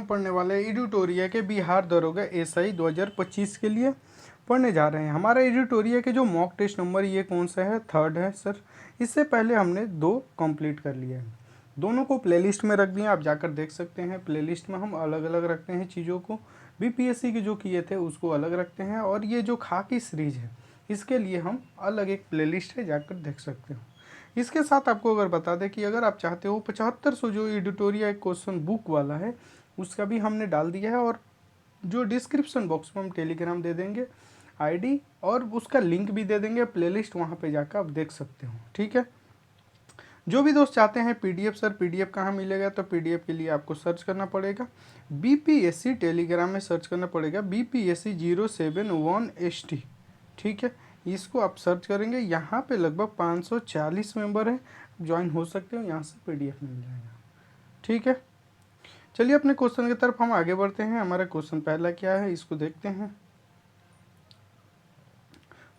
हम पढ़ने वाले हैं एडिटोरिया के बिहार दरोगा एसआई 2025 के लिए पढ़ने जा रहे हैं। हमारा एडिटोरिया के जो मॉक टेस्ट नंबर ये कौन सा है, 3rd है सर। इससे पहले हमने 2 कंप्लीट कर लिया है, दोनों को प्लेलिस्ट में रख दिया, आप जाकर देख सकते हैं। प्लेलिस्ट में हम अलग अलग रखते हैं चीज़ों को, बीपीएससी के जो किए थे उसको अलग रखते हैं, और ये जो खाकी सीरीज है इसके लिए हम अलग एक प्लेलिस्ट है, जाकर देख सकते हो। इसके साथ आपको अगर बता दें कि अगर आप चाहते हो 7500 जो एडिटोरिया क्वेश्चन बुक वाला है उसका भी हमने डाल दिया है, और जो डिस्क्रिप्शन बॉक्स में हम टेलीग्राम दे देंगे आईडी, और उसका लिंक भी दे देंगे प्लेलिस्ट, वहाँ पे जाकर आप देख सकते हो। ठीक है, जो भी दोस्त चाहते हैं पीडीएफ, सर पीडीएफ कहाँ मिलेगा, तो पीडीएफ के लिए आपको सर्च करना पड़ेगा बीपीएससी, टेलीग्राम में सर्च करना पड़ेगा BPSC 071ST। ठीक है, इसको आप सर्च करेंगे, यहाँ पे लगभग 540 मेंबर हैं, ज्वाइन हो सकते हो, यहाँ से पीडीएफ मिल जाएगा। ठीक है, चलिए अपने क्वेश्चन की तरफ हम आगे बढ़ते हैं। हमारा क्वेश्चन पहला क्या है इसको देखते हैं।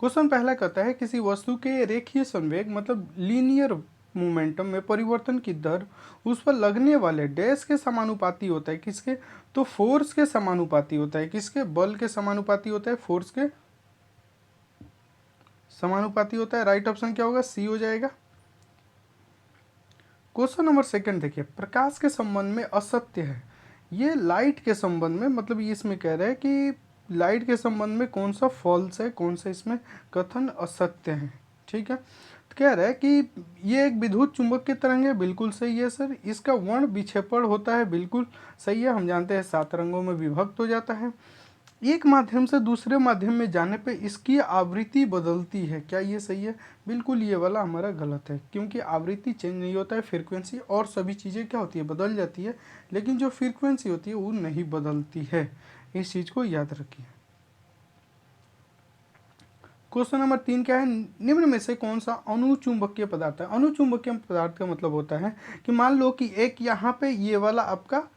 क्वेश्चन पहला कहता है किसी वस्तु के रेखीय संवेग मतलब लीनियर मोमेंटम में परिवर्तन की दर उस पर लगने वाले डैश के समानुपाती होता है। किसके, तो फोर्स के समानुपाती होता है। किसके, बल के समानुपाती होता है, फोर्स के समानुपाती होता है। राइट ऑप्शन क्या होगा, सी हो जाएगा। क्वेश्चन नंबर 2 देखिए, प्रकाश के संबंध में असत्य है, ये लाइट के संबंध में, मतलब ये इसमें कह रहा है कि लाइट के संबंध में कौन सा फॉल्स है, कौन सा इसमें कथन असत्य है। ठीक है, तो कह रहा है कि ये एक विद्युत चुंबक की तरंग है, बिल्कुल सही है सर। इसका वर्ण विक्षेपण होता है, बिल्कुल सही है। हम जानते हैं 7 रंगों में विभक्त हो जाता है। एक माध्यम से दूसरे माध्यम में जाने पे इसकी आवृत्ति बदलती है, क्या ये सही है, बिल्कुल ये वाला हमारा गलत है, क्योंकि आवृत्ति चेंज नहीं होता है, फ्रीक्वेंसी और सभी चीज़ें क्या होती है, बदल जाती है, लेकिन जो फ्रीक्वेंसी होती है वो नहीं बदलती है, इस चीज़ को याद रखिए। क्वेश्चन नंबर 3 क्या है, निम्न में से कौन सा अनुचुंबकीय पदार्थ है। अनुचुंबकीय पदार्थ का मतलब होता है कि मान लो कि एक यहाँ पे ये वाला आपका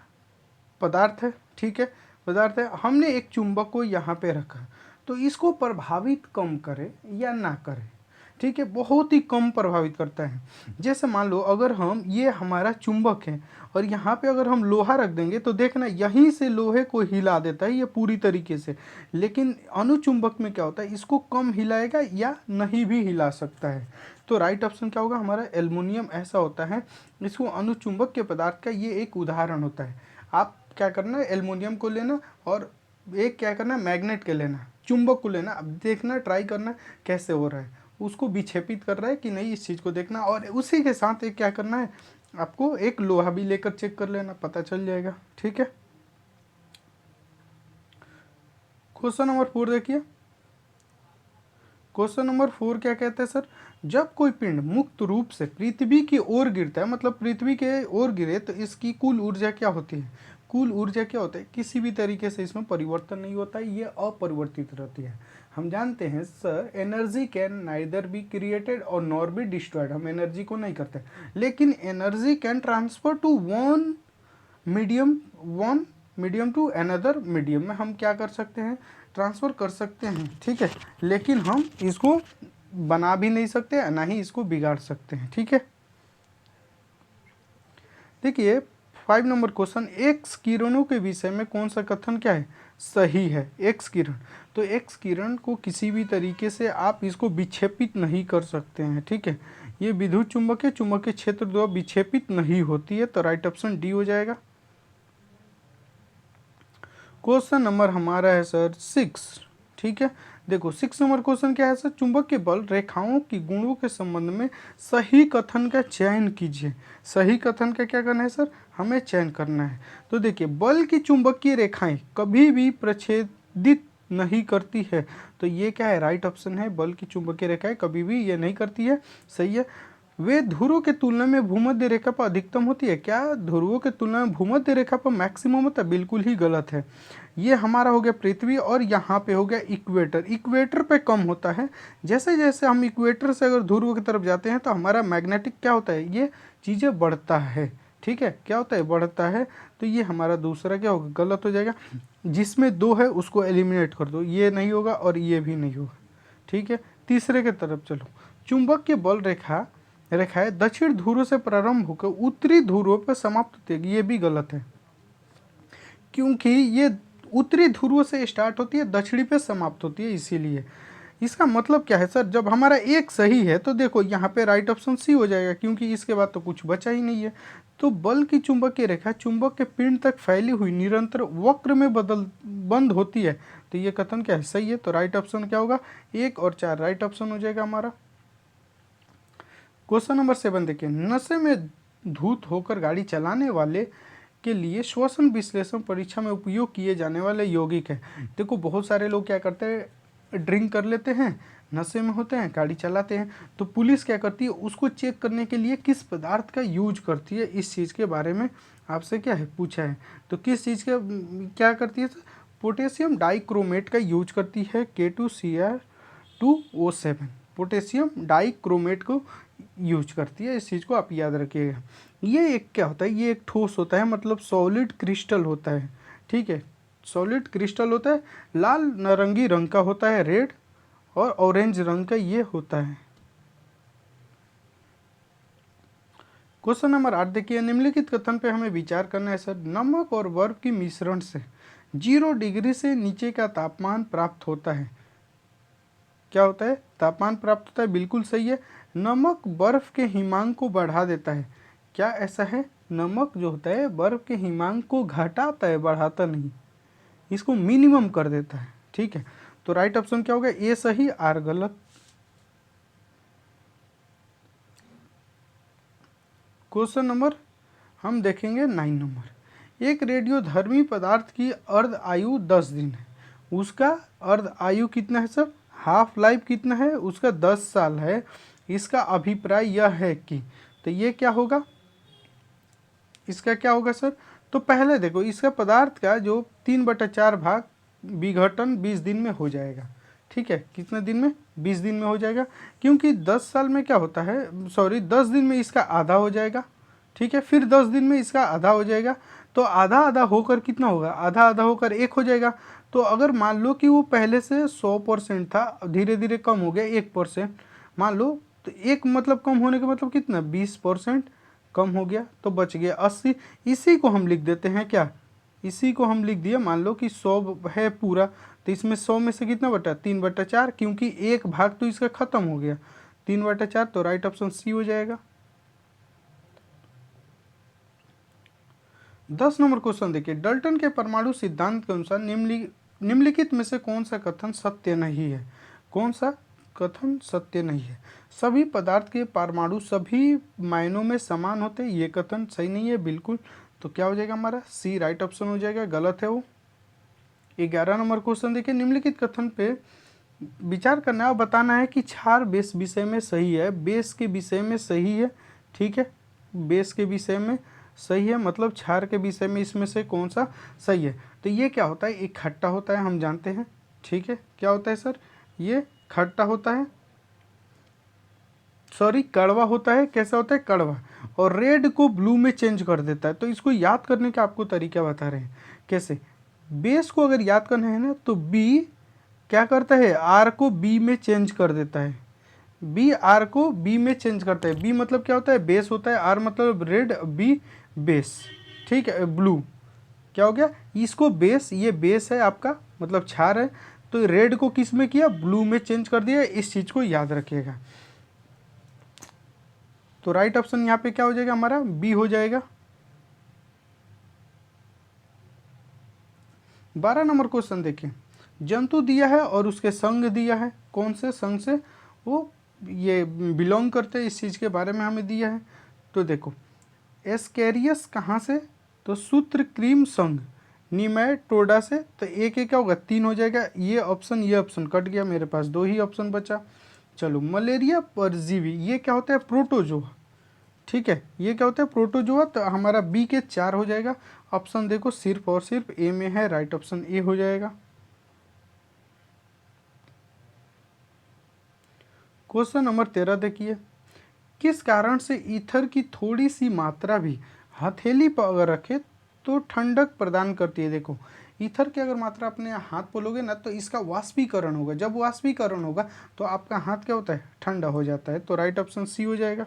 पदार्थ है, ठीक है, पदार्थ है, हमने एक चुंबक को यहाँ पे रखा, तो इसको प्रभावित कम करे या ना करे, ठीक है, बहुत ही कम प्रभावित करता है। जैसे मान लो अगर हम, ये हमारा चुंबक है और यहाँ पे अगर हम लोहा रख देंगे तो देखना यहीं से लोहे को हिला देता है ये पूरी तरीके से, लेकिन अनुचुंबक में क्या होता है, इसको कम हिलाएगा या नहीं भी हिला सकता है। तो राइट ऑप्शन क्या होगा हमारा, एल्युमिनियम ऐसा होता है, इसको अनुचुंबक के पदार्थ का ये एक उदाहरण होता है। आप क्या करना है, एल्युमिनियम को लेना और एक क्या करना है, मैग्नेट के लेना, चुंबक को लेना, अब देखना ट्राई करना कैसे हो रहा है, उसको विक्षेपित कर रहा है कि नहीं, इस चीज़ को देखना, और उसी के साथ एक क्या करना है, आपको एक लोहा भी लेकर चेक कर लेना, पता चल जाएगा। ठीक है, क्वेश्चन नंबर 4 देखिए। क्वेश्चन नंबर 4 क्या कहते हैं सर, जब कोई पिंड मुक्त रूप से पृथ्वी की ओर गिरता है, मतलब पृथ्वी के ओर गिरे, तो इसकी कुल ऊर्जा क्या होती है, कुल ऊर्जा क्या होता है, किसी भी तरीके से इसमें परिवर्तन नहीं होता है, ये अपरिवर्तित रहती है। हम जानते हैं sir, energy can neither be created और नॉर बी डिस्ट्रॉयड, हम एनर्जी को नहीं करते, लेकिन energy can transfer to one medium to another medium में हम क्या कर सकते हैं, ट्रांसफ़र कर सकते हैं। ठीक है, लेकिन हम इसको बना भी नहीं सकते, ना ही इसको बिगाड़ सकते हैं। ठीक है, देखिए 5 नंबर क्वेश्चन, एक्स किरणों के विषय में कौन सा कथन क्या है, सही है, एक्स किरण, तो एक्स किरण को किसी भी तरीके से आप इसको विक्षेपित नहीं कर सकते हैं। ठीक है, ये विद्युत चुंबक है, चुंबकीय क्षेत्र द्वारा विक्षेपित नहीं होती है, तो राइट ऑप्शन डी हो जाएगा। क्वेश्चन नंबर हमारा है सर 6। ठीक है, देखो 6 नंबर क्वेश्चन क्या है सर, चुंबक के बल रेखाओं की गुणों के संबंध में सही कथन का चयन कीजिए। सही कथन का क्या करना है सर, हमें चयन करना है। तो देखिए, बल की चुंबकीय रेखाएं कभी भी प्रच्छेदित नहीं करती है, तो ये क्या है, राइट ऑप्शन है, बल की चुंबकीय रेखाएं कभी भी ये नहीं करती है, सही है। वे ध्रुवों के तुलना में भूमध्य रेखा पर अधिकतम होती है, क्या ध्रुवों के तुलना में भूमध्य रेखा पर मैक्सिमम होता है, बिल्कुल ही गलत है। ये हमारा हो गया पृथ्वी, और यहाँ पे हो गया इक्वेटर, इक्वेटर पे कम होता है। जैसे जैसे हम इक्वेटर से अगर ध्रुव की तरफ जाते हैं तो हमारा मैग्नेटिक क्या होता है, ये चीज़ें बढ़ता है। ठीक है, क्या होता है, बढ़ता है, तो ये हमारा दूसरा क्या होगा, गलत हो जाएगा। जिसमें 2 है उसको एलिमिनेट कर दो, ये नहीं होगा और ये भी नहीं होगा। ठीक है, तीसरे के तरफ चलो, चुंबक के बल रेखाएं दक्षिण ध्रुव से प्रारंभ होकर उत्तरी ध्रुव पर समाप्त होती है, ये भी गलत है, क्योंकि ये उत्तरी ध्रुव से स्टार्ट होती है, दक्षिणी पे समाप्त होती है, इसीलिए। इसका मतलब क्या है सर, जब हमारा एक सही है तो देखो यहाँ पे राइट ऑप्शन सी हो जाएगा, क्योंकि इसके बाद तो कुछ बचा ही नहीं है। तो बल की चुंबकीय रेखा चुंबक के पिंड तक फैली हुई निरंतर वक्र में बंद होती है। तो ये कथन क्या है, सही है। तो राइट ऑप्शन क्या होगा, 1 और 4 राइट ऑप्शन हो जाएगा हमारा। क्वेश्चन नंबर 7 देखिए, नशे में धूत होकर गाड़ी चलाने वाले के लिए श्वसन विश्लेषण परीक्षा में उपयोग किए जाने वाले यौगिक है। देखो बहुत सारे लोग क्या करते हैं, ड्रिंक कर लेते हैं, नशे में होते हैं, गाड़ी चलाते हैं, तो पुलिस क्या करती है, उसको चेक करने के लिए किस पदार्थ का यूज करती है, इस चीज़ के बारे में आपसे क्या है पूछा है। तो किस चीज़ का क्या करती है, पोटेशियम डाइक्रोमेट का यूज करती है, K2Cr2O7 पोटेशियम डाइक्रोमेट को यूज करती है। इस चीज़ को आप याद रखिएगा। ये एक क्या होता है, ये एक ठोस होता है, मतलब सॉलिड क्रिस्टल होता है, ठीक है, सॉलिड क्रिस्टल होता है, लाल नारंगी रंग का होता है, रेड और ऑरेंज रंग का ये होता है। क्वेश्चन नंबर 8 देखिए, निम्नलिखित कथन पे हमें विचार करना है सर। नमक और बर्फ के मिश्रण से 0 डिग्री से नीचे का तापमान प्राप्त होता है। क्या होता है, तापमान प्राप्त होता है, बिल्कुल सही है। नमक बर्फ के हिमांक को बढ़ा देता है। क्या ऐसा है, नमक जो होता है बर्फ के हिमांक को घटाता है, बढ़ाता नहीं, इसको मिनिमम कर देता है, ठीक है। तो राइट ऑप्शन क्या होगा, ए सही, आर गलत। क्वेश्चन नंबर हम देखेंगे 9 नंबर। एक रेडियोधर्मी पदार्थ की अर्ध आयु 10 दिन है, उसका अर्ध आयु कितना है सर, हाफ लाइफ कितना है उसका, 10 साल है। इसका अभिप्राय यह है कि, तो ये क्या होगा, इसका क्या होगा सर। तो पहले देखो, इसका पदार्थ का जो 3/4 भाग विघटन 20 दिन में हो जाएगा, ठीक है। कितने दिन में, 20 दिन में हो जाएगा, क्योंकि 10 साल में क्या होता है, सॉरी 10 दिन में इसका आधा हो जाएगा, ठीक है, फिर 10 दिन में इसका आधा हो जाएगा। तो आधा आधा होकर कितना होगा, आधा आधा होकर 1 हो जाएगा। तो अगर मान लो कि वो पहले से 100% था, धीरे धीरे कम हो गया 1%, मान लो, तो एक मतलब कम होने का मतलब कितना, 20% कम हो गया, तो बच गया 80। इसी को हम लिख देते हैं क्या, इसी को हम लिख दिए, मान लो कि 100 है पूरा, तो इसमें 100 में से कितना बटा, 3/4, क्योंकि एक भाग तो इसका खत्म हो गया, 3/4। तो राइट ऑप्शन सी हो जाएगा। 10 नंबर क्वेश्चन देखिए, डाल्टन के परमाणु सिद्धांत के अनुसार निम्नलिखित में से कौन सा कथन सत्य नहीं है, कौन सा कथन सत्य नहीं है। सभी पदार्थ के परमाणु सभी मायनों में समान होते हैं, ये कथन सही नहीं है बिल्कुल। तो क्या हो जाएगा हमारा, सी राइट ऑप्शन हो जाएगा, गलत है वो। 11 नंबर क्वेश्चन देखिए, निम्नलिखित कथन पे विचार करना है और बताना है कि क्षार बेस विषय में सही है, बेस के विषय में सही है, ठीक है, बेस के विषय में सही है, मतलब क्षार के विषय में इसमें से कौन सा सही है। तो ये क्या होता है, एक खट्टा होता है, हम जानते हैं, ठीक है, क्या होता है सर, ये खट्टा होता है, सॉरी कड़वा होता है, कैसा होता है, कड़वा, और रेड को ब्लू में चेंज कर देता है। तो इसको याद करने का आपको तरीका बता रहे हैं कैसे। बेस को अगर याद करना है ना, तो बी क्या करता है, आर को बी में चेंज कर देता है, बी आर को बी में चेंज करता है। बी मतलब क्या होता है, बेस होता है, आर मतलब रेड, बी बेस, ठीक है, ब्लू क्या हो गया, इसको बेस, ये बेस है आपका, मतलब क्षार है, तो रेड को किस में किया, ब्लू में चेंज कर दिया। इस चीज़ को याद रखिएगा। तो राइट ऑप्शन यहाँ पे क्या हो जाएगा हमारा, बी हो जाएगा। 12 नंबर क्वेश्चन देखिए, जंतु दिया है और उसके संघ दिया है, कौन से संघ से वो ये बिलोंग करते हैं, इस चीज़ के बारे में हमें दिया है। तो देखो एस्केरियस कहाँ से, तो सूत्रकृमि संघ, निमेटोडा से। तो एक एक क्या होगा, 3 हो जाएगा, ये ऑप्शन कट गया, मेरे पास 2 ही ऑप्शन बचा। चलो मलेरिया परजीवी, ये क्या होता है, प्रोटोजोआ, ठीक है, ये क्या होता है, प्रोटोजोआ। तो हमारा बी के 4 हो जाएगा। ऑप्शन देखो सिर्फ और सिर्फ ए में है, राइट ऑप्शन ए हो जाएगा। क्वेश्चन नंबर 13 देखिए, किस कारण से ईथर की थोड़ी सी मात्रा भी हथेली पर अगर रखे तो ठंडक प्रदान करती है। देखो ईथर की अगर मात्रा अपने हाथ पर लोगे ना, तो इसका वाष्पीकरण होगा, जब वाष्पीकरण होगा तो आपका हाथ क्या होता है, ठंडा हो जाता है। तो राइट ऑप्शन सी हो जाएगा।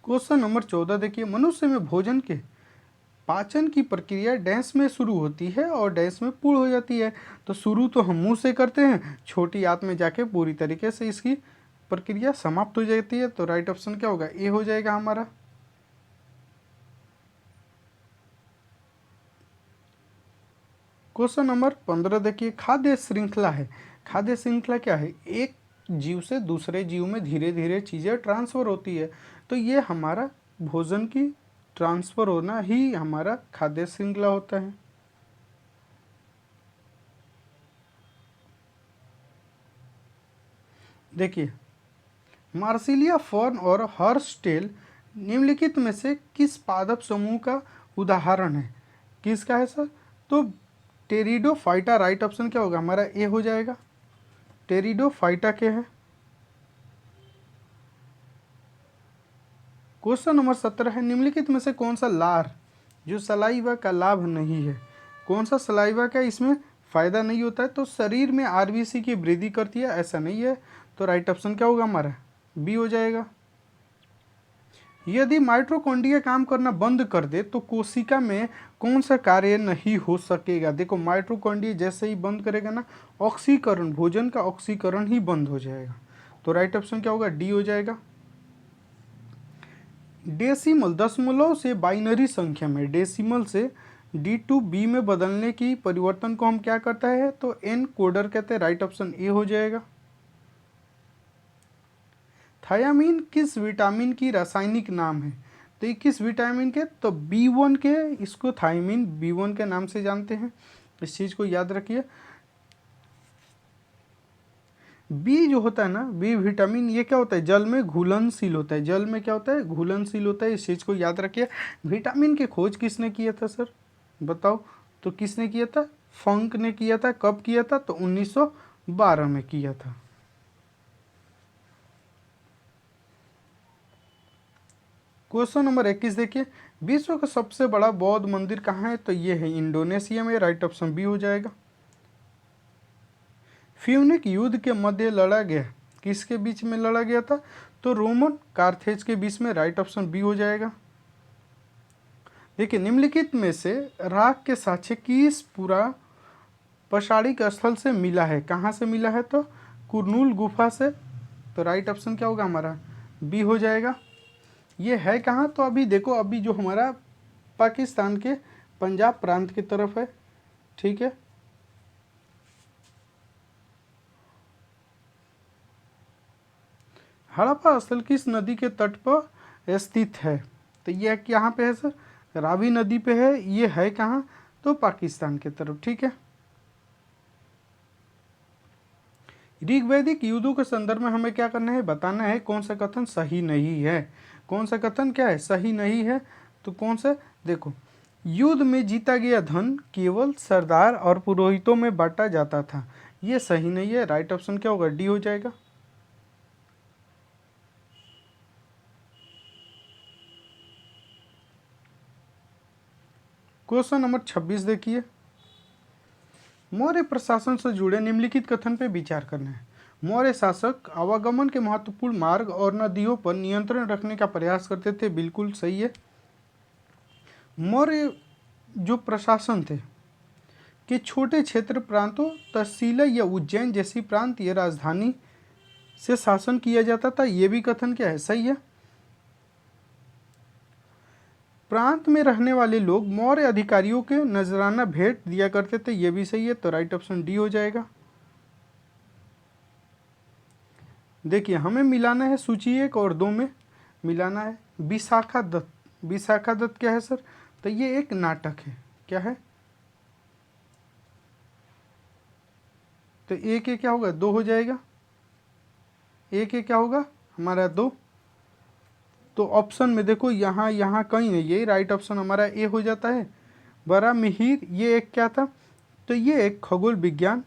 क्वेश्चन नंबर 14 देखिए, मनुष्य में भोजन के पाचन की प्रक्रिया डैश में शुरू होती है और डैश में पूर्ण हो जाती है। तो शुरू तो हम मुंह से करते हैं, छोटी आंत में जाके पूरी तरीके से इसकी प्रक्रिया समाप्त हो जाती है। तो राइट ऑप्शन क्या होगा, ए हो जाएगा हमारा। क्वेश्चन नंबर 15 देखिए, खाद्य श्रृंखला है। खाद्य श्रृंखला क्या है, एक जीव से दूसरे जीव में धीरे धीरे चीज़ें ट्रांसफ़र होती है। तो ये हमारा भोजन की ट्रांसफ़र होना ही हमारा खाद्य श्रृंखला होता है। देखिए, मार्सिलिया फर्न और हर्स्टेल निम्नलिखित में से किस पादप समूह का उदाहरण है? किसका है सर? तो टेरिडोफाइटा राइट ऑप्शन क्या होगा हमारा, ए हो जाएगा। टेरिडोफाइटा के है। क्वेश्चन नंबर 17 है, निम्नलिखित में से कौन सा लार जो सलाइवा का लाभ नहीं है? कौन सा सलाइवा का इसमें फ़ायदा नहीं होता है? तो शरीर में आरबीसी की वृद्धि करती है, ऐसा नहीं है। तो राइट ऑप्शन क्या होगा हमारा, बी हो जाएगा। यदि माइटोकॉन्ड्रिया काम करना बंद कर दे तो कोशिका में कौन सा कार्य नहीं हो सकेगा? देखो, माइटोकॉन्ड्रिया जैसे ही बंद करेगा ना, ऑक्सीकरण, भोजन का ऑक्सीकरण ही बंद हो जाएगा। तो राइट ऑप्शन क्या होगा, डी हो जाएगा। डेसिमल, दशमलव से बाइनरी संख्या में डेसिमल से डी टू बी में बदलने की परिवर्तन को हम क्या करता है, तो एन कोडर कहते हैं। राइट ऑप्शन ए हो जाएगा। थायामीन किस विटामिन की रासायनिक नाम है? तो ये किस विटामिन के, तो B1 के, इसको थायमीन B1 के नाम से जानते हैं, इस चीज़ को याद रखिए। बी जो होता है ना, बी विटामिन, ये क्या होता है, जल में घुलनशील होता है। जल में क्या होता है, घुलनशील होता है, इस चीज़ को याद रखिए। विटामिन की खोज किसने किया था सर, बताओ? तो किसने किया था, फंक ने किया था। कब किया था, तो 1912 में किया था। क्वेश्चन नंबर 21 देखिए, विश्व का सबसे बड़ा बौद्ध मंदिर कहाँ है? तो ये है इंडोनेशिया में। राइट ऑप्शन बी हो जाएगा। फ्यूनिक युद्ध के मध्य लड़ा गया, किसके बीच में लड़ा गया था? तो रोमन कार्थेज के बीच में। राइट ऑप्शन बी हो जाएगा। देखिए, निम्नलिखित में से राख के साक्ष्य किस पूरा पौराणिक स्थल से मिला है? कहाँ से मिला है? तो कुरनूल गुफा से। तो राइट ऑप्शन क्या होगा हमारा, बी हो जाएगा। ये है कहाँ? तो अभी देखो, अभी जो हमारा पाकिस्तान के पंजाब प्रांत की तरफ है, ठीक है। हड़प्पा स्थल किस नदी के तट पर स्थित है? तो ये यहाँ पे है सर, रावी नदी पे है। ये है कहाँ? तो पाकिस्तान की तरफ, ठीक है। ऋग्वैदिक युद्धों के संदर्भ में हमें क्या करना है, बताना है कौन सा कथन सही नहीं है। कौन सा कथन क्या है, सही नहीं है? तो कौन सा, देखो, युद्ध में जीता गया धन केवल सरदार और पुरोहितों में बांटा जाता था, ये सही नहीं है। राइट ऑप्शन क्या होगा, डी हो जाएगा। क्वेश्चन नंबर 26 देखिए, मौर्य प्रशासन से जुड़े निम्नलिखित कथन पे विचार करना है। मौर्य शासक आवागमन के महत्वपूर्ण मार्ग और नदियों पर नियंत्रण रखने का प्रयास करते थे, बिल्कुल सही है। मौर्य जो प्रशासन थे कि छोटे क्षेत्र प्रांतों, तहसीलें या उज्जैन जैसी प्रांतीय राजधानी से शासन किया जाता था, ये भी कथन क्या है, सही है। प्रांत में रहने वाले लोग मौर्य अधिकारियों के नजराना भेंट दिया करते थे, ये भी सही है। तो राइट ऑप्शन डी हो जाएगा। देखिए, हमें मिलाना है सूची 1 और 2 में मिलाना है। विशाखा दत्त, विशाखा दत्त क्या है सर? तो ये एक नाटक है, क्या है? तो एक क्या होगा, 2 हो जाएगा। एक क्या होगा हमारा, 2। तो ऑप्शन में देखो, यहाँ यहाँ कहीं नहीं, यही राइट ऑप्शन हमारा ए हो जाता है। बड़ा मिहिर, ये एक क्या था? तो ये एक खगोल विज्ञान।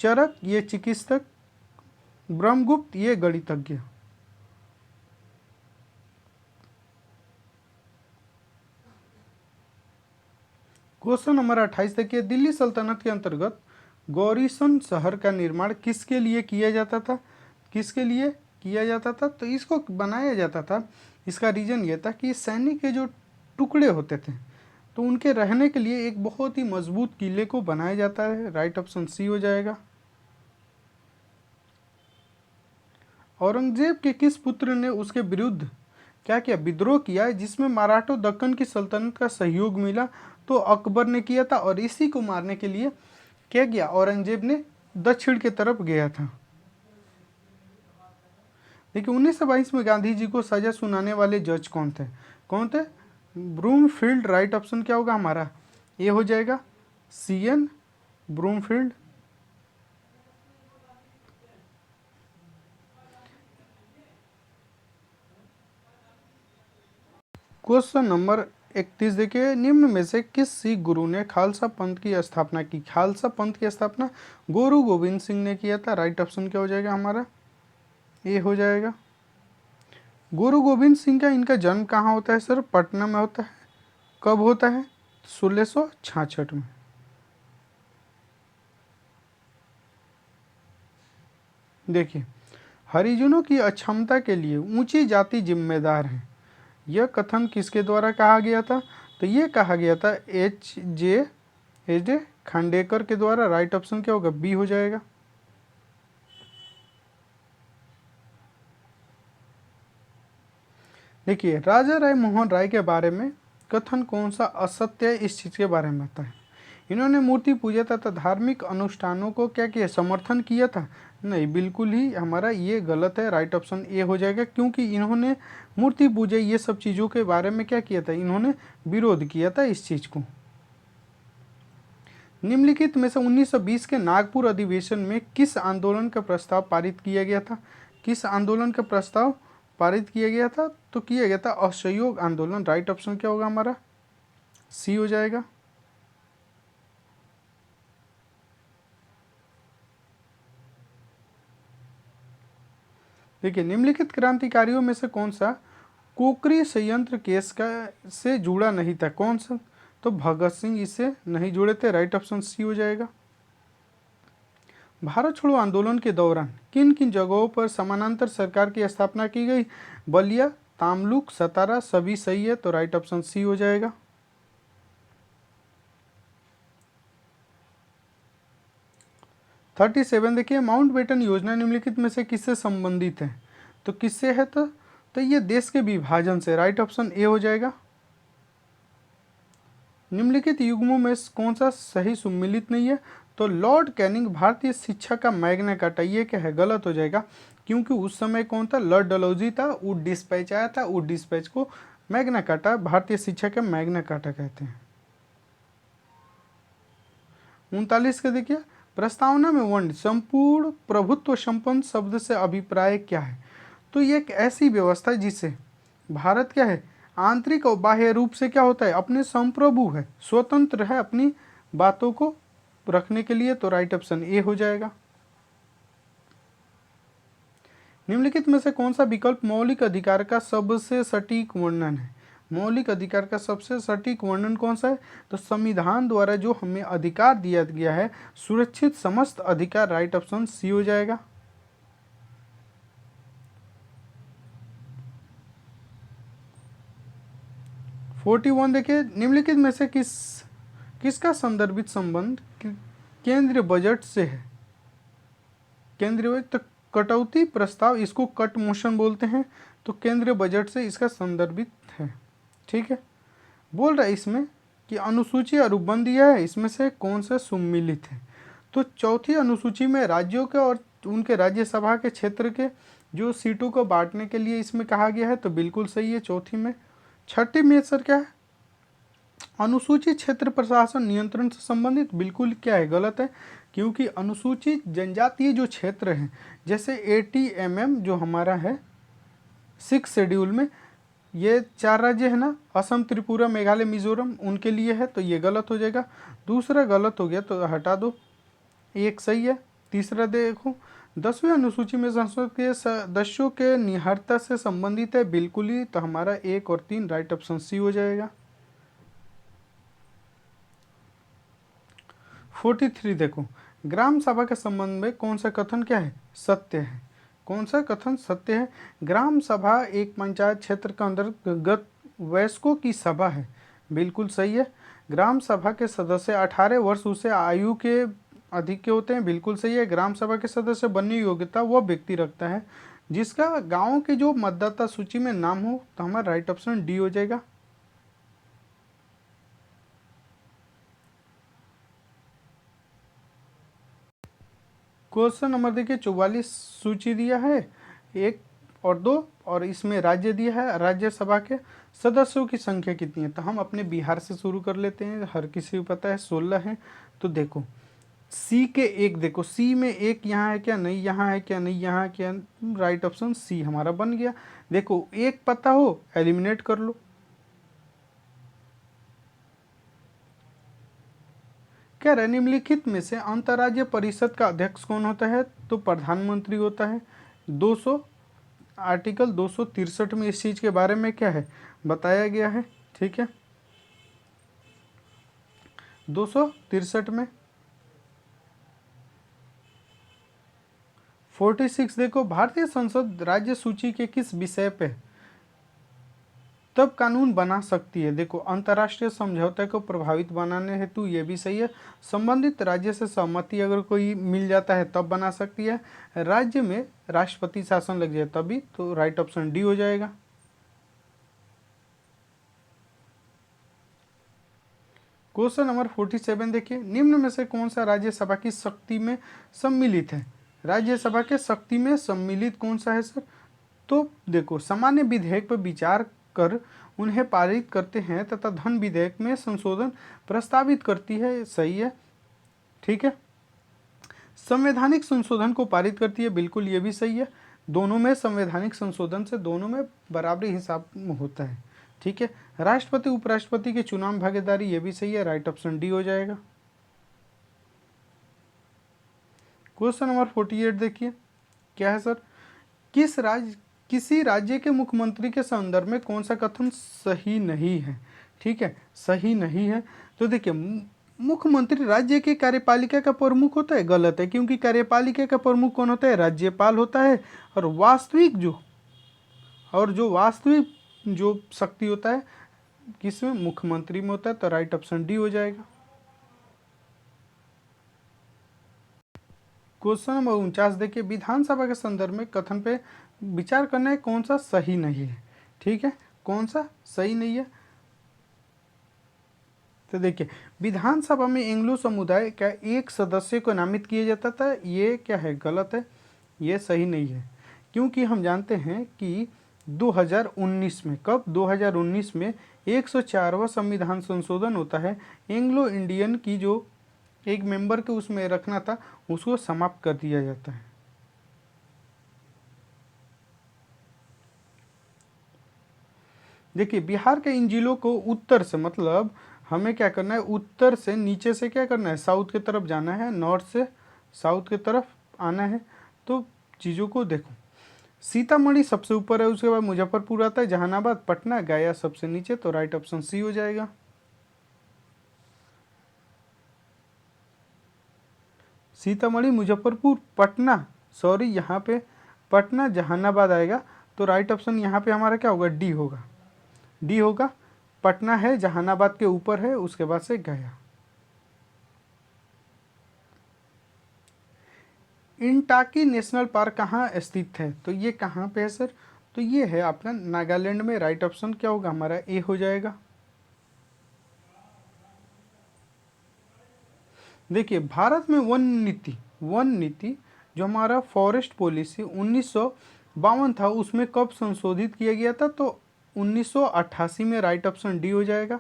चरक, ये चिकित्सक। ब्रह्मगुप्त, ये गणितज्ञ। क्वेश्चन नंबर 28 देखिए, दिल्ली सल्तनत के अंतर्गत गौरीसन शहर का निर्माण किसके लिए किया जाता था? किसके लिए किया जाता था? तो इसको बनाया जाता था, इसका रीज़न ये था कि सैनिक के जो टुकड़े होते थे, तो उनके रहने के लिए एक बहुत ही मजबूत किले को बनाया जाता है। राइट ऑप्शन सी हो जाएगा। औरंगजेब के किस पुत्र ने उसके विरुद्ध क्या किया, विद्रोह किया, जिसमें मराठों दक्कन की सल्तनत का सहयोग मिला? तो अकबर ने किया था, और इसी को मारने के लिए क्या किया, औरंगजेब ने दक्षिण की तरफ गया था। देखिए 1922 में गांधी जी को सजा सुनाने वाले जज कौन थे? कौन थे? ब्रूमफील्ड। राइट ऑप्शन क्या होगा हमारा? ये हो जाएगा CN ब्रूमफील्ड। क्वेश्चन नंबर 31 देखिए, निम्न में से किस सिख गुरु ने खालसा पंथ की स्थापना की? खालसा पंथ की स्थापना गुरु गोविंद सिंह ने किया था। राइट ऑप्शन क्या हो जाएगा हमारा? ये हो जाएगा। गुरु गोविंद सिंह का इनका जन्म कहाँ होता है सर? पटना में होता है। कब होता है? 1666 में। देखिए, हरिजनों की अक्षमता के लिए ऊंची जाति जिम्मेदार है, यह कथन किसके द्वारा कहा गया था? तो ये कहा गया था H.J. खांडेकर के द्वारा। राइट ऑप्शन क्या होगा? बी हो जाएगा। देखिए, राजा राय मोहन राय के बारे में कथन कौन सा असत्य है, इस चीज़ के बारे में बताएं। इन्होंने मूर्ति पूजा तथा धार्मिक अनुष्ठानों को क्या किया, समर्थन किया था? नहीं, बिल्कुल ही हमारा ये गलत है। राइट ऑप्शन ए हो जाएगा, क्योंकि इन्होंने मूर्ति पूजा ये सब चीज़ों के बारे में क्या किया था, इन्होंने विरोध किया था इस चीज़ को। निम्नलिखित में से 1920 के नागपुर अधिवेशन में किस आंदोलन का प्रस्ताव पारित किया गया था? किस आंदोलन का प्रस्ताव पारित किया गया था? तो किया गया था असहयोग आंदोलन। राइट ऑप्शन क्या होगा हमारा? सी हो जाएगा। देखिए, निम्नलिखित क्रांतिकारियों में से कौन सा कोकरी संयंत्र केस का से जुड़ा नहीं था? कौन सा? तो भगत सिंह इससे नहीं जुड़े थे। राइट ऑप्शन सी हो जाएगा। भारत छोड़ो आंदोलन के दौरान किन किन जगहों पर समानांतर सरकार की स्थापना की गई? बलिया, तामलुक, सतारा, सभी सही है, तो राइट ऑप्शन सी हो जाएगा। थर्टी सेवन देखिए, माउंटबेटन योजना निम्नलिखित में से किससे संबंधित है? तो किससे है? तो ये देश के विभाजन से। राइट ऑप्शन ए हो जाएगा। निम्नलिखित युग्मों में कौन सा सही सुम्मिलित नहीं है? तो लॉर्ड कैनिंग भारतीय शिक्षा का मैग्ना कार्टा, ये क्या है, गलत हो जाएगा, क्योंकि उस समय कौन था, लॉर्ड डलहौजी था। वुड डिस्पैच आया था, वुड डिस्पैच को मैग्ना कार्टा, भारतीय शिक्षा का मैग्ना कार्टा कहते हैं। 39 का देखिए, प्रस्तावना में वर्ण संपूर्ण प्रभुत्व संपन्न शब्द से अभिप्राय क्या है? तो ये एक ऐसी व्यवस्था जिसे भारत क्या है, आंतरिक और बाह्य रूप से क्या होता है, अपने संप्रभु है, स्वतंत्र है अपनी बातों को रखने के लिए। तो राइट ऑप्शन ए हो जाएगा। निम्नलिखित में से कौन सा विकल्प मौलिक अधिकार का सबसे सटीक वर्णन है? मौलिक अधिकार का सबसे सटीक वर्णन कौन सा है? तो संविधान द्वारा जो हमें अधिकार दिया गया है, सुरक्षित समस्त अधिकार। राइट ऑप्शन सी हो जाएगा। फोर्टी वन देखिए, निम्नलिखित में से किसका संदर्भित संबंध केंद्रीय बजट से है? केंद्रीय बजट, तो कटौती प्रस्ताव, इसको कट मोशन बोलते हैं, तो केंद्रीय बजट से इसका संदर्भित है। ठीक है, बोल रहा है इसमें कि अनुसूची और उपबंध यह है, इसमें से कौन सा सुम्मिलित है? तो चौथी अनुसूची में राज्यों के और उनके राज्यसभा के क्षेत्र के जो सीटों को बांटने के लिए इसमें कहा गया है, तो बिल्कुल सही है चौथी में। छठी में सर क्या है, अनुसूचित क्षेत्र प्रशासन नियंत्रण से संबंधित, बिल्कुल क्या है, गलत है, क्योंकि अनुसूचित जनजातीय जो क्षेत्र हैं, जैसे ATMM जो हमारा है 6 शेड्यूल में, ये 4 राज्य है ना, असम, त्रिपुरा, मेघालय, मिजोरम, उनके लिए है, तो ये गलत हो जाएगा। दूसरा गलत हो गया तो हटा दो, एक सही है। तीसरा देखो, 10वीं अनुसूची में संसद के सदस्यों के निहरता से संबंधित है, बिल्कुल ही, तो हमारा 1 और 3 राइट ऑप्शन सी हो जाएगा। 43 देखो, ग्राम सभा के संबंध में कौन सा कथन क्या है, सत्य है? कौन सा कथन सत्य है? ग्राम सभा एक पंचायत क्षेत्र के अंतर्गत वयस्कों की सभा है बिल्कुल सही है। ग्राम सभा के सदस्य 18 वर्ष उससे आयु के अधिक के होते हैं, बिल्कुल सही है। ग्राम सभा के सदस्य बनने की योग्यता वह व्यक्ति रखता है जिसका गांव के जो मतदाता सूची में नाम हो। तो हमारा राइट ऑप्शन डी हो जाएगा। क्वेश्चन नंबर देखिए 44 सूची दिया है, 1 और 2, और इसमें राज्य दिया है। राज्यसभा के सदस्यों की संख्या कितनी है? तो हम अपने बिहार से शुरू कर लेते हैं, हर किसी को पता है 16 है। तो देखो सी के एक, देखो सी में एक यहाँ है क्या? नहीं यहाँ है क्या? नहीं यहाँ क्या? राइट ऑप्शन सी हमारा बन गया। देखो एक पता हो एलिमिनेट कर लो। कह रहे निम्नलिखित में से अंतर्राज्यीय परिषद का अध्यक्ष कौन होता है? तो प्रधानमंत्री होता है। 200 आर्टिकल 263 में इस चीज के बारे में क्या है बताया गया है, ठीक है। 263 में 46 देखो भारतीय संसद राज्य सूची के किस विषय पे तब कानून बना सकती है? देखो अंतर्राष्ट्रीय समझौते को प्रभावित बनाने हेतु, ये भी सही है। संबंधित राज्य से सहमति अगर कोई मिल जाता है तब बना सकती है। राज्य में राष्ट्रपति शासन लग जाए तभी। तो राइट ऑप्शन डी हो जाएगा। क्वेश्चन नंबर 47 देखिए, निम्न में से कौन सा राज्यसभा की शक्ति में सम्मिलित है? राज्यसभा के शक्ति में सम्मिलित कौन सा है सर? तो देखो सामान्य विधेयक पर विचार कर उन्हें पारित करते हैं तथा धन विधेयक में संशोधन प्रस्तावित करती है, सही है, ठीक है। संवैधानिक संशोधन को पारित करती है, बिल्कुल ये भी सही है। दोनों में संवैधानिक संशोधन से दोनों में बराबरी हिसाब होता है, ठीक है। राष्ट्रपति उपराष्ट्रपति के चुनाव में भागीदारी, ये भी सही है, राइट ऑप्शन डी हो जाएगा। क्वेश्चन नंबर 48 देखिए क्या है सर, किसी राज्य के मुख्यमंत्री के संदर्भ में कौन सा कथन सही नहीं है? ठीक है, सही नहीं है। तो देखिए मुख्यमंत्री राज्य की कार्यपालिका का प्रमुख होता है, गलत है, क्योंकि कार्यपालिका का प्रमुख कौन होता है? राज्यपाल होता है। और वास्तविक जो शक्ति होता है किसमें? मुख्यमंत्री में होता है। तो राइट ऑप्शन डी हो जाएगा। क्वेश्चन नंबर 49 देखिए, विधानसभा के संदर्भ में कथन पे विचार करना है कौन सा सही नहीं है, ठीक है, कौन सा सही नहीं है। तो देखिए विधानसभा में एंग्लो समुदाय का एक सदस्य को नामित किया जाता था, ये क्या है? गलत है, ये सही नहीं है, क्योंकि हम जानते हैं कि 2019 में, कब? 2019 में 104वां संविधान संशोधन होता है। एंग्लो इंडियन की जो एक मेंबर के उसमें रखना था उसको समाप्त कर दिया जाता है। देखिए बिहार के इन जिलों को उत्तर से, मतलब हमें क्या करना है, उत्तर से नीचे से क्या करना है, साउथ की तरफ जाना है, नॉर्थ से साउथ की तरफ आना है। तो चीज़ों को देखो, सीतामढ़ी सबसे ऊपर है, उसके बाद मुजफ्फरपुर आता है, जहानाबाद, पटना, गया सबसे नीचे। तो राइट ऑप्शन सी हो जाएगा। सीतामढ़ी, मुजफ्फरपुर, पटना, सॉरी यहाँ पे पटना, जहानाबाद आएगा। तो राइट ऑप्शन यहाँ पे हमारा क्या होगा? डी होगा, डी होगा। पटना है, जहानाबाद के ऊपर है, उसके बाद से गया। इंटाकी नेशनल पार्क कहाँ स्थित है? तो ये कहाँ पे है सर? तो ये है आपका नागालैंड में। राइट ऑप्शन क्या होगा हमारा? ए हो जाएगा। देखिए भारत में वन नीति जो हमारा फॉरेस्ट पॉलिसी 1952 था, उसमें कब संशोधित किया गया था? तो 1988 में। राइट ऑप्शन डी हो जाएगा।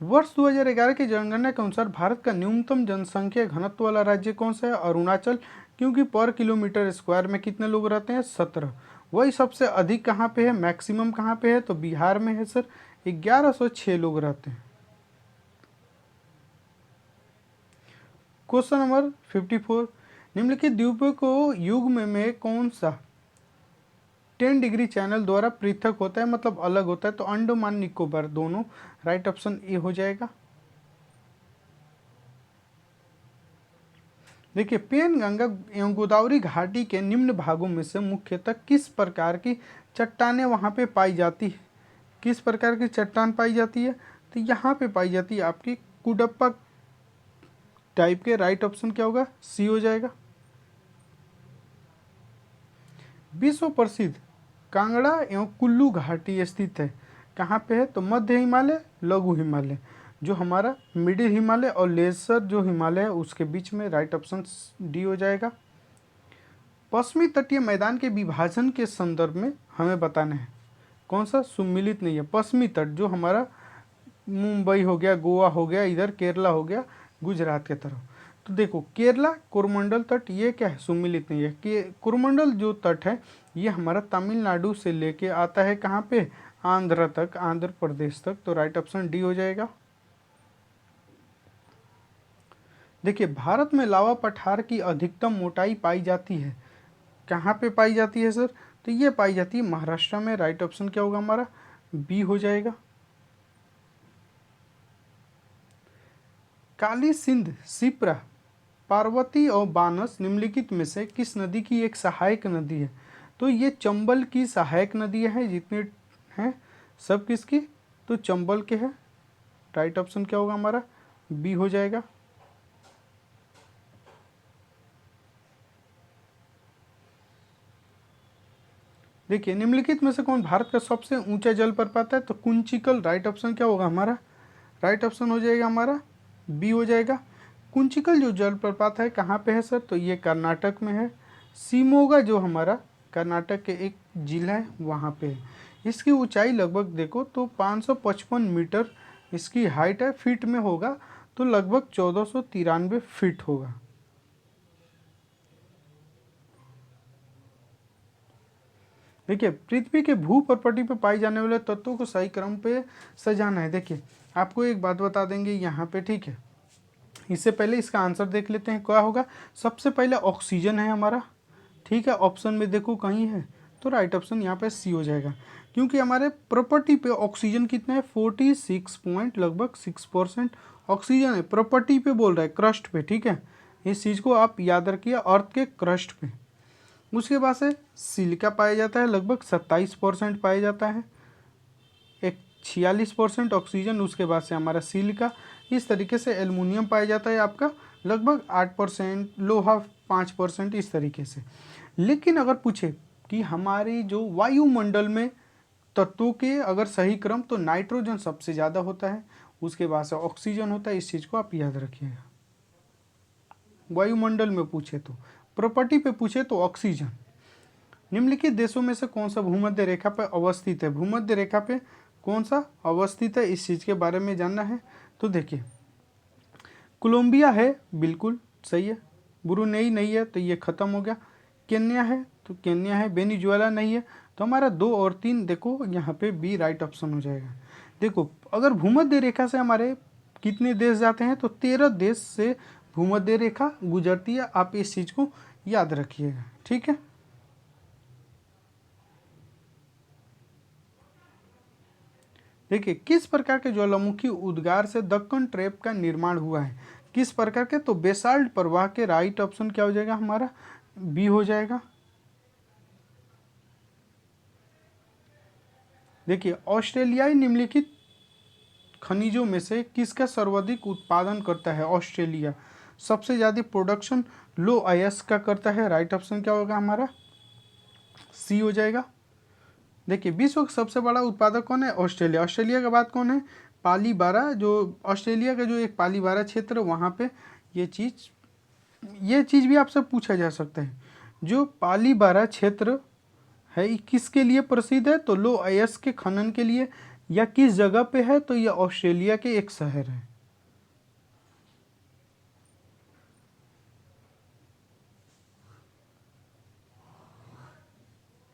वर्ष 2011 की जनगणना के अनुसार भारत का न्यूनतम जनसंख्या घनत्व वाला राज्य कौन सा है? अरुणाचल, क्योंकि पर किलोमीटर स्क्वायर में कितने लोग रहते हैं? 17। वही सबसे अधिक कहाँ पे है, मैक्सिमम कहाँ पे है? तो बिहार में है सर, 1106 लोग रहते हैं। क्वेश्चन नंबर 54, निम्नलिखित द्वीपों को युग्म में कौन सा 10 डिग्री चैनल द्वारा पृथक होता है, मतलब अलग होता है? तो अंडमान निकोबार दोनों। राइट ऑप्शन ए हो जाएगा। देखिए पेनगंगा एवं गोदावरी घाटी के निम्न भागों में से मुख्यतः किस प्रकार की चट्टानें वहां पे पाई जाती किस प्रकार की चट्टान पाई जाती है, तो यहाँ पे पाई जाती है आपकी कुडप्पा टाइप के। राइट ऑप्शन क्या होगा, सी हो जाएगा। विश्व प्रसिद्ध कांगड़ा एवं कुल्लू घाटी स्थित है, कहाँ पे है, तो मध्य हिमालय, लघु हिमालय, जो हमारा मिडिल हिमालय और लेसर जो हिमालय है उसके बीच में। राइट ऑप्शन डी हो जाएगा। पश्चिमी तटीय मैदान के विभाजन के संदर्भ में हमें बताना है कौन सा, सुम्मिलित नहीं है, पश्चिमी तट जो हमारा मुंबई हो गया, गोवा हो गया, इधर केरला हो गया, गुजरात के तरफ। तो देखो केरला कोरमंडल तट ये क्या है, सुम्मिलित नहीं है। कि कोरमंडल जो तट है ये हमारा तमिलनाडु से लेके आता है कहाँ पे, आंध्र तक, आंध्र प्रदेश तक। तो राइट ऑप्शन डी हो जाएगा। देखिए भारत में लावा पठार की अधिकतम मोटाई पाई जाती है, कहाँ पे पाई जाती है सर, तो ये पाई जाती है महाराष्ट्र में। राइट ऑप्शन क्या होगा हमारा, बी हो जाएगा। काली सिंध, सिप्रा, पार्वती और बानस निम्नलिखित में से किस नदी की एक सहायक नदी है, तो ये चंबल की सहायक नदी है। जितने हैं सब किसकी, तो चंबल के हैं। राइट ऑप्शन क्या होगा हमारा, बी हो जाएगा। देखिए निम्नलिखित में से कौन भारत का सबसे ऊंचा जलप्रपात है, तो कुंचिकल। राइट ऑप्शन क्या होगा हमारा, राइट ऑप्शन हो जाएगा हमारा बी हो जाएगा। कुंचिकल जो जलप्रपात है कहाँ पे है सर, तो ये कर्नाटक में है। शिमोगा जो हमारा कर्नाटक के एक जिला है वहाँ पे है। इसकी ऊंचाई लगभग देखो तो 555 मीटर इसकी हाइट है, फीट में होगा तो लगभग 1493 फीट होगा। देखिए पृथ्वी के भू प्रपटी पे पाई जाने वाले तत्वों को सही क्रम पे सजाना है। देखिए आपको एक बात बता देंगे यहाँ पे, ठीक है, इससे पहले इसका आंसर देख लेते हैं क्या होगा। सबसे पहले ऑक्सीजन है हमारा, ठीक है, ऑप्शन में देखो कहीं है, तो राइट ऑप्शन यहाँ पे सी हो जाएगा। क्योंकि हमारे प्रॉपर्टी पे ऑक्सीजन कितना है, 46 पॉइंट लगभग 6% ऑक्सीजन है। प्रॉपर्टी पे बोल रहा है, क्रस्ट पे, ठीक है, इस चीज़ को आप याद रखिए, अर्थ के क्रस्ट पे। उसके बाद से सिलिका पाया जाता है, लगभग 27% पाया जाता है, एक 46% ऑक्सीजन। उसके बाद से हमारा सिलिका, इस तरीके से एल्युमिनियम पाया जाता है आपका लगभग 8%, लोहा 5%, इस तरीके से। लेकिन अगर पूछे कि हमारे जो वायुमंडल में तत्वों के अगर सही क्रम, तो नाइट्रोजन सबसे ज़्यादा होता है, उसके बाद से ऑक्सीजन होता है, इस चीज़ को आप याद रखिएगा। वायुमंडल में पूछे तो, प्रॉपर्टी पे पूछे तो ऑक्सीजन। निम्नलिखित देशों में से कौन सा भूमध्य रेखा पर अवस्थित है, भूमध्य रेखा पे कौन सा अवस्थित है, इस चीज़ के बारे में जानना है। तो देखिए कोलंबिया है, बिल्कुल सही है। ब्रुनेई नहीं है तो ये ख़त्म हो गया। केन्या है तो केन्या है। वेनेजुएला नहीं है, तो हमारा 2 और 3 देखो यहाँ पे बी राइट ऑप्शन हो जाएगा। देखो अगर भूमध्य रेखा से हमारे कितने देश जाते हैं, तो 13 देश से भूमध्य रेखा गुजरती है, आप इस चीज़ को याद रखिएगा, ठीक है। देखिए किस प्रकार के ज्वालामुखी उद्गार से दक्कन ट्रैप का निर्माण हुआ है, किस प्रकार के, तो बेसाल्ट प्रवाह के। राइट ऑप्शन क्या हो जाएगा हमारा, बी हो जाएगा। देखिए ऑस्ट्रेलियाई निम्नलिखित खनिजों में से किसका सर्वाधिक उत्पादन करता है, ऑस्ट्रेलिया सबसे ज़्यादा प्रोडक्शन लो अयस्क का करता है। राइट ऑप्शन क्या होगा हमारा, सी हो जाएगा। देखिए विश्व का सबसे बड़ा उत्पादक कौन है, ऑस्ट्रेलिया। ऑस्ट्रेलिया के बाद कौन है, पाली बारा, जो ऑस्ट्रेलिया का जो एक पाली बारा क्षेत्र वहाँ पे ये चीज़ भी आपसे पूछा जा सकता है। जो पाली बारा क्षेत्र है ये किसके लिए प्रसिद्ध है, तो लो अयस्क के खनन के लिए, या किस जगह पे है, तो ये ऑस्ट्रेलिया के एक शहर है।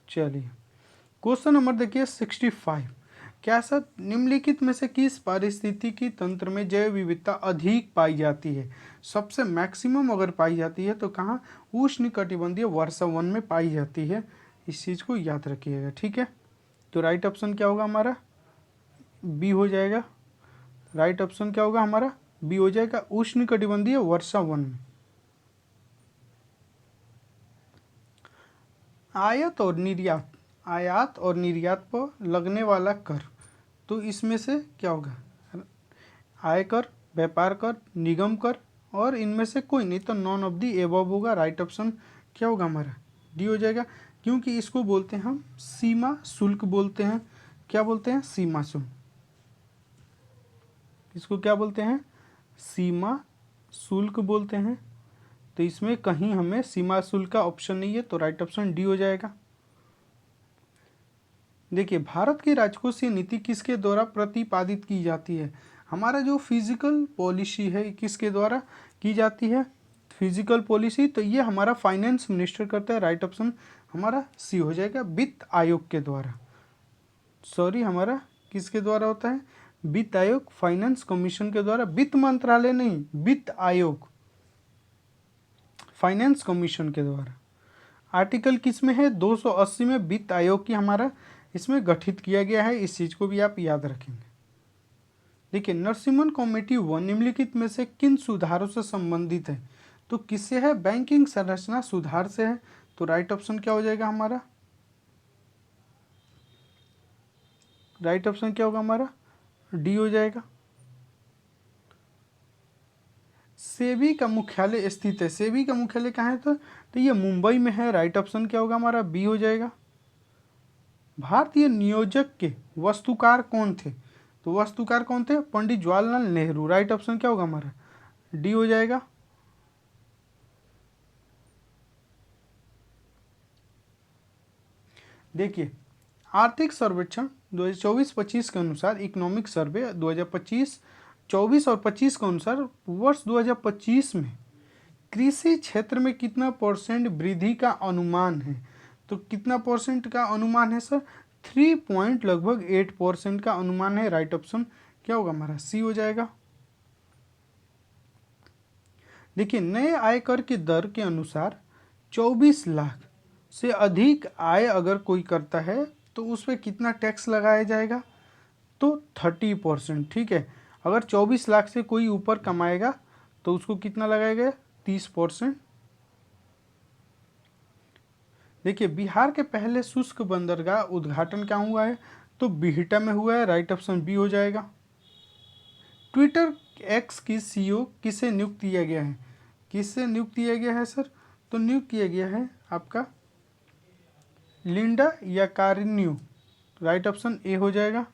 चलिए क्वेश्चन नंबर देखिए 65। क्या सर निम्नलिखित में से किस पारिस्थितिकी तंत्र में जैव विविधता अधिक पाई जाती है, सबसे मैक्सिमम अगर पाई जाती है तो कहाँ, उष्णकटिबंधीय वर्षा वन में पाई जाती है, इस चीज़ को याद रखिएगा, ठीक है। तो राइट ऑप्शन क्या होगा हमारा, बी हो जाएगा। राइट ऑप्शन क्या होगा हमारा, बी हो जाएगा, उष्णकटिबंधीय वर्षा वन में। आयात और निर्यात पर लगने वाला कर तो इसमें से क्या होगा, आयकर, व्यापार कर, निगम कर, और इनमें से कोई नहीं तो नॉन ऑफ दी एबव होगा। राइट ऑप्शन क्या होगा हमारा, डी हो जाएगा, क्योंकि इसको बोलते हैं हम सीमा शुल्क बोलते हैं। क्या बोलते हैं, सीमा शुल्क। इसको क्या बोलते हैं, सीमा शुल्क बोलते हैं। तो इसमें कहीं हमें सीमा शुल्क का ऑप्शन नहीं है, तो राइट ऑप्शन डी हो जाएगा। देखिए, भारत की राजकोषीय नीति किसके द्वारा प्रतिपादित की जाती है। हमारा जो फिजिकल पॉलिसी है किसके द्वारा की जाती है, फिजिकल पॉलिसी, तो ये हमारा फाइनेंस मिनिस्टर करता है। राइट ऑप्शन हमारा सी हो जाएगा, वित्त आयोग के द्वारा। सॉरी, हमारा किसके द्वारा होता है, वित्त आयोग, फाइनेंस कमीशन के द्वारा, वित्त मंत्रालय नहीं, वित्त आयोग, फाइनेंस कमीशन के द्वारा। आर्टिकल किस में है, 280 में वित्त आयोग की हमारा इसमें गठित किया गया है। इस चीज को भी आप याद रखेंगे। देखिए, नरसिम्हन कमेटी 1 निम्नलिखित में से किन सुधारों से संबंधित है, तो किससे है, बैंकिंग संरचना सुधार से है। तो राइट ऑप्शन क्या हो जाएगा हमारा, राइट ऑप्शन क्या होगा हमारा, डी हो जाएगा। सेबी का मुख्यालय स्थित है, सेबी का मुख्यालय कहाँ है, तो ये मुंबई में है। राइट ऑप्शन क्या होगा हमारा, बी हो जाएगा। भारतीय नियोजक के वस्तुकार कौन थे, तो वस्तुकार कौन थे, पंडित जवाहरलाल नेहरू। राइट ऑप्शन क्या होगा हमारा, डी हो जाएगा। देखिए, आर्थिक सर्वेक्षण 2024-25 के अनुसार, इकोनॉमिक सर्वे 2025, 24 और 25 के अनुसार वर्ष 2025 में कृषि क्षेत्र में कितना परसेंट वृद्धि का अनुमान है, तो कितना परसेंट का अनुमान है सर, 3.8% का अनुमान है। राइट ऑप्शन क्या होगा हमारा, सी हो जाएगा। देखिए, नए आयकर की दर के अनुसार 24 लाख से अधिक आय अगर कोई करता है तो उस पर कितना टैक्स लगाया जाएगा, तो 30%। ठीक है, अगर 24 लाख से कोई ऊपर कमाएगा तो उसको कितना लगाएगा, 30%। देखिए, बिहार के पहले शुष्क बंदरगाह उद्घाटन क्या हुआ है, तो बिहटा में हुआ है। राइट ऑप्शन बी हो जाएगा। ट्विटर एक्स की सीईओ किसे नियुक्त किया गया है, किससे नियुक्त किया गया है सर, तो नियुक्त किया गया है आपका लिंडा याकारिन्यू। राइट ऑप्शन ए हो जाएगा।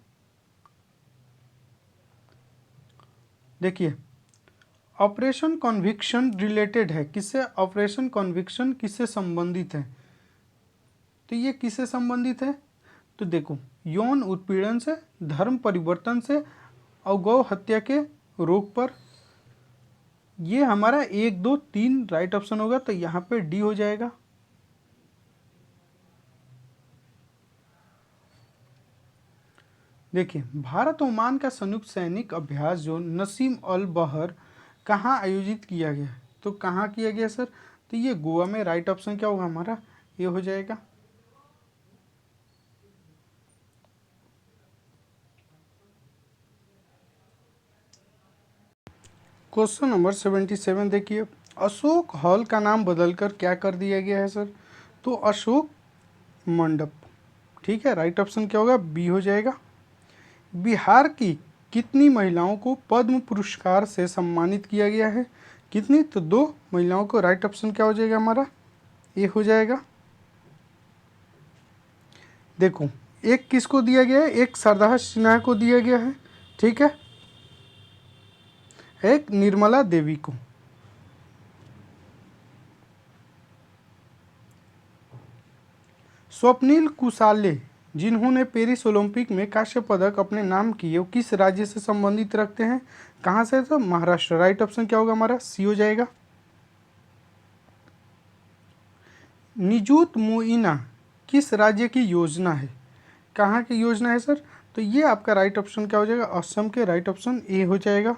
देखिए, ऑपरेशन कॉन्विक्शन रिलेटेड है किससे, ऑपरेशन कॉन्विक्शन किससे संबंधित है, तो ये किससे संबंधित है, तो देखो, यौन उत्पीड़न से, धर्म परिवर्तन से और गौ हत्या के रोक पर। ये हमारा 1, 2, 3 राइट ऑप्शन होगा, तो यहाँ पे डी हो जाएगा। देखिए, भारत ओमान का संयुक्त सैनिक अभ्यास जो नसीम अल बहर कहाँ आयोजित किया गया, तो कहाँ किया गया सर, तो ये गोवा में। राइट ऑप्शन क्या होगा हमारा, ये हो जाएगा। क्वेश्चन नंबर 77 देखिए, अशोक हॉल का नाम बदलकर क्या कर दिया गया है सर, तो अशोक मंडप। ठीक है, राइट ऑप्शन क्या होगा, बी हो जाएगा। बिहार की कितनी महिलाओं को पद्म पुरस्कार से सम्मानित किया गया है, कितनी, तो 2 महिलाओं को। राइट ऑप्शन क्या हो जाएगा हमारा, ए हो जाएगा। देखो, एक किसको दिया गया है, एक सरदार सिन्हा को दिया गया है, ठीक है, एक निर्मला देवी को। स्वप्निल कुसाले जिन्होंने पेरिस ओलंपिक में कांस्य पदक अपने नाम किए, वो किस राज्य से संबंधित रखते हैं, कहाँ से, तो महाराष्ट्र। राइट ऑप्शन क्या होगा हमारा, सी हो जाएगा। निजुत मोइना किस राज्य की योजना है, कहाँ की योजना है सर, तो ये आपका राइट ऑप्शन क्या हो जाएगा, असम के। राइट ऑप्शन ए हो जाएगा।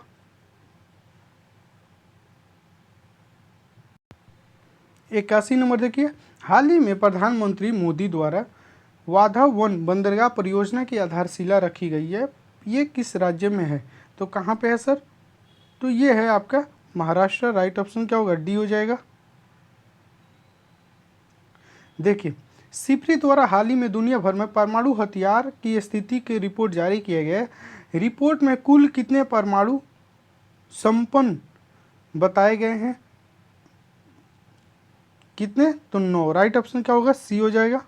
81 नंबर देखिए, हाल ही में प्रधानमंत्री मोदी द्वारा वाधा वन बंदरगाह परियोजना की आधारशिला रखी गई है, ये किस राज्य में है, तो कहाँ पे है सर, तो ये है आपका महाराष्ट्र। राइट ऑप्शन क्या होगा, डी हो जाएगा। देखिए, सिफरी द्वारा हाल ही में दुनिया भर में परमाणु हथियार की स्थिति की रिपोर्ट जारी किया गया है। रिपोर्ट में कुल कितने परमाणु संपन्न बताए गए हैं? कितने? तो 9। राइट ऑप्शन क्या होगा? सी हो जाएगा।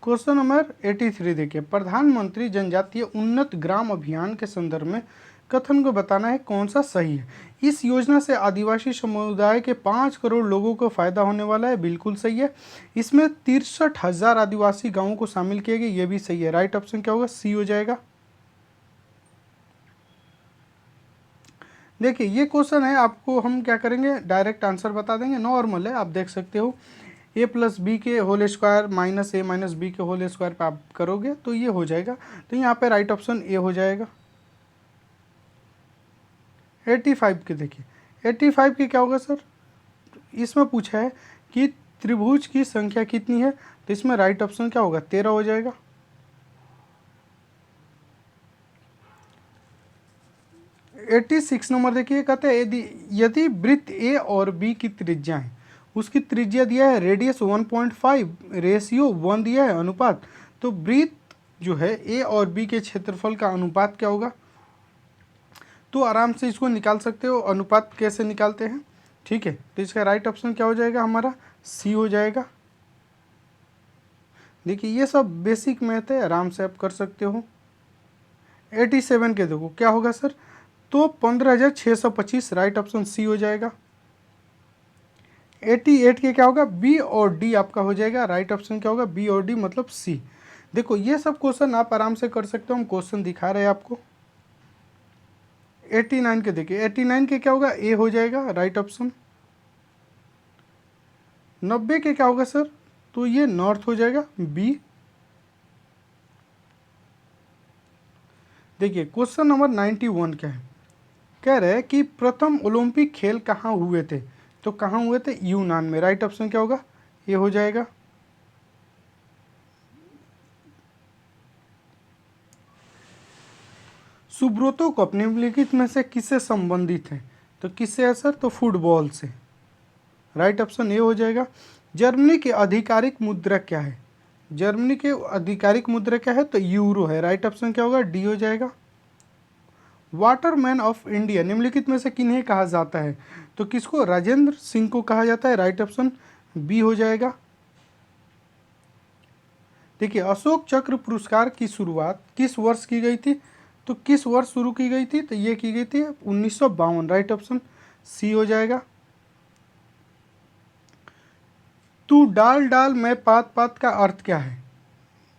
क्वेश्चन नंबर 83 देखिए, प्रधानमंत्री जनजातीय उन्नत ग्राम अभियान के संदर्भ में कथन को बताना है कौन सा सही है। इस योजना से आदिवासी समुदाय के 5 करोड़ लोगों को फायदा होने वाला है, बिल्कुल सही है। इसमें 63,000 आदिवासी गांवों को शामिल किए गए, ये भी सही है। राइट ऑप्शन क्या होगा? सी हो जाएगा। देखिए ये क्वेश्चन है, आपको हम क्या करेंगे, डायरेक्ट आंसर बता देंगे, नॉर्मल है, आप देख सकते हो। a प्लस बी के होल स्क्वायर माइनस ए माइनस बी के होल स्क्वायर पे आप करोगे तो ये हो जाएगा। तो यहाँ पे राइट ऑप्शन ए हो जाएगा। 85 के देखिए, 85 के क्या होगा सर? इसमें पूछा है कि त्रिभुज की संख्या कितनी है, तो इसमें राइट ऑप्शन क्या होगा? 13 हो जाएगा। 86 नंबर देखिए, कहते हैं यदि वृत्त ए और बी की त्रिज्या है, उसकी त्रिज्या दिया है रेडियस 1.5, रेशियो 1 दिया है, अनुपात, तो वृत्त जो है ए और बी के क्षेत्रफल का अनुपात क्या होगा? तो आराम से इसको निकाल सकते हो। अनुपात कैसे निकालते हैं, ठीक है। तो इसका राइट ऑप्शन क्या हो जाएगा? हमारा सी हो जाएगा। देखिए ये सब बेसिक मैथ है, आराम से आप कर सकते हो। 87 के देखो क्या होगा सर? तो 15,625, राइट ऑप्शन सी हो जाएगा। 88 के क्या होगा? बी और डी आपका हो जाएगा। राइट ऑप्शन क्या होगा? बी और डी मतलब सी। देखो ये सब क्वेश्चन आप आराम से कर सकते हो, हम क्वेश्चन दिखा रहे हैं आपको। 89 के देखिए, 89 के क्या होगा? ए हो जाएगा, राइट ऑप्शन। 90 के क्या होगा सर? तो ये नॉर्थ हो जाएगा, बी। देखिए क्वेश्चन नंबर 91 क्या है? कह रहे हैं कि प्रथम ओलंपिक खेल कहाँ हुए थे, तो कहाँ हुए थे? यूनान में। राइट ऑप्शन क्या होगा? ये हो जाएगा। सुब्रतो कप निम्नलिखित में से किससे संबंधित है, तो किससे है सर? तो फुटबॉल से। राइट ऑप्शन ये हो जाएगा। जर्मनी की आधिकारिक मुद्रा क्या है? जर्मनी के आधिकारिक मुद्रा क्या है? तो यूरो है। राइट ऑप्शन क्या होगा? डी हो जाएगा। वाटरमैन ऑफ इंडिया निम्नलिखित में से किन्हें कहा जाता है, तो किसको? राजेंद्र सिंह को कहा जाता है। राइट ऑप्शन बी हो जाएगा। देखिए अशोक चक्र पुरस्कार की शुरुआत किस वर्ष की गई थी, तो किस वर्ष शुरू की गई थी, तो ये की गई थी 1952। राइट ऑप्शन सी हो जाएगा। तू डाल डाल मैं पात पात का अर्थ क्या है?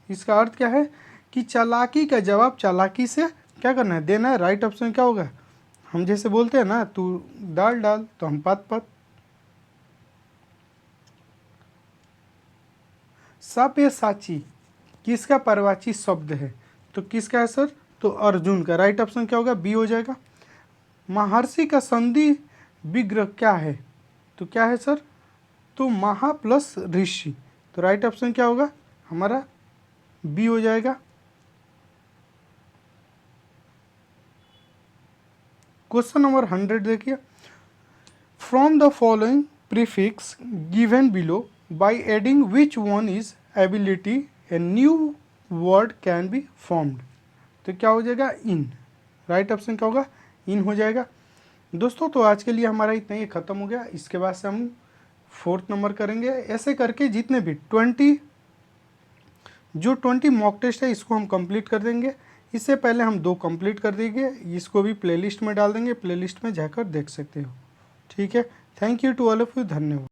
इसका अर्थ क्या है कि चालाकी का जवाब चालाकी से क्या करना है? देना है। राइट ऑप्शन क्या होगा? हम जैसे बोलते हैं ना, तू डाल डाल तो हम पात पात। सब्यसाची किसका पर्ववाची शब्द है, तो किसका है सर? तो अर्जुन का। राइट ऑप्शन क्या होगा? बी हो जाएगा। महर्षि का संधि विग्रह क्या है, तो क्या है सर? तो महा प्लस ऋषि, तो राइट ऑप्शन क्या होगा? हमारा बी हो जाएगा। क्वेश्चन नंबर 100 देखिए, from the following prefix given below by adding which one is ability a new word can be formed, तो क्या हो जाएगा? इन। राइट ऑप्शन क्या होगा? इन हो जाएगा। दोस्तों तो आज के लिए हमारा इतना ही ख़त्म हो गया। इसके बाद से हम 4th नंबर करेंगे। ऐसे करके जितने भी 20 मॉक टेस्ट है इसको हम कंप्लीट कर देंगे। इससे पहले हम 2 कंप्लीट कर देंगे, इसको भी प्लेलिस्ट में डाल देंगे, प्लेलिस्ट में जाकर देख सकते हो। ठीक है, thank you to all of you, धन्यवाद।